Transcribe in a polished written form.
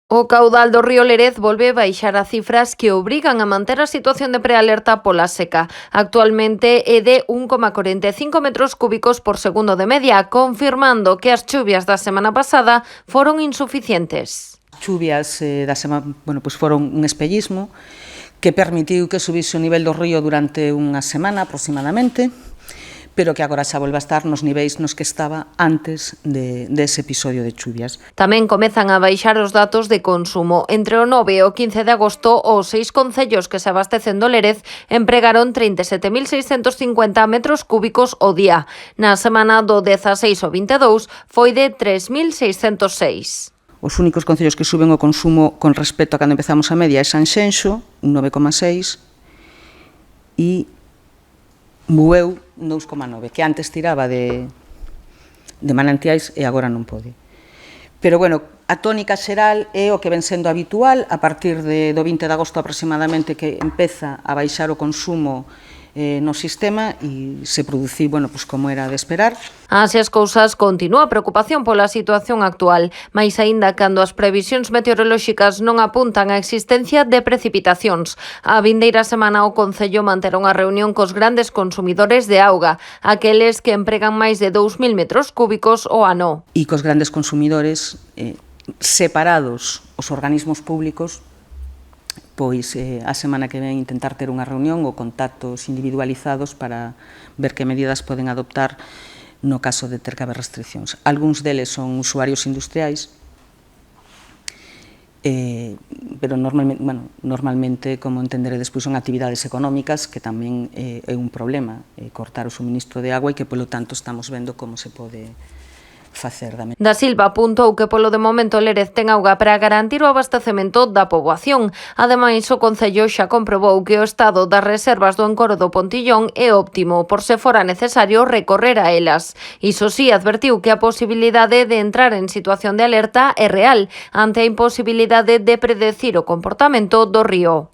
O caudal do río Lérez volve baixar a cifras que obrigan a manter a situación de prealerta pola seca. Actualmente é de 1,45 metros cúbicos por segundo de media, confirmando que as chuvias da semana pasada foron insuficientes. Chuvias da semana, pois foron un espellismo que permitiu que subise o nivel do río durante unha semana aproximadamente, pero que agora xa volve a estar nos niveis nos que estaba antes dese episodio de chuvias. Tamén comezan a baixar os datos de consumo. Entre o 9 e o 15 de agosto, os 6 concellos que se abastecen do Lérez empregaron 37.650 metros cúbicos ao día. Na semana do 16 ao 22 foi de 3.606. Os únicos concellos que suben o consumo con respecto a cando empezamos a media é Sanxenxo, un 9,6, e Bueu, 2,9, que antes tiraba de manantiais e agora non pode. Pero, a tónica xeral é o que ven sendo habitual a partir do 20 de agosto aproximadamente, que empeza a baixar o consumo no sistema e se producí, como era de esperar. Así as cousas, continúa a preocupación pola situación actual, mais aínda cando as previsións meteorolóxicas non apuntan á existencia de precipitacións. A vindeira semana o Concello manterá unha reunión cos grandes consumidores de auga, aqueles que empregan máis de 2.000 metros cúbicos ao ano. E cos grandes consumidores separados os organismos públicos, pois a semana que ven intentar ter unha reunión ou contactos individualizados para ver que medidas poden adoptar no caso de ter que haber restriccións. Algúns deles son usuarios industriais, pero normalmente, como entenderedes, son actividades económicas que tamén é un problema cortar o suministro de agua e que, polo tanto, estamos vendo como se pode facer. Da Silva apuntou que polo de momento Lérez ten auga para garantir o abastecemento da poboación. Ademais, o Concello xa comprobou que o estado das reservas do encoro do Pontillón é óptimo, por se fora necesario recorrer a elas. Iso sí, advertiu que a posibilidade de entrar en situación de alerta é real ante a imposibilidade de predecir o comportamento do río.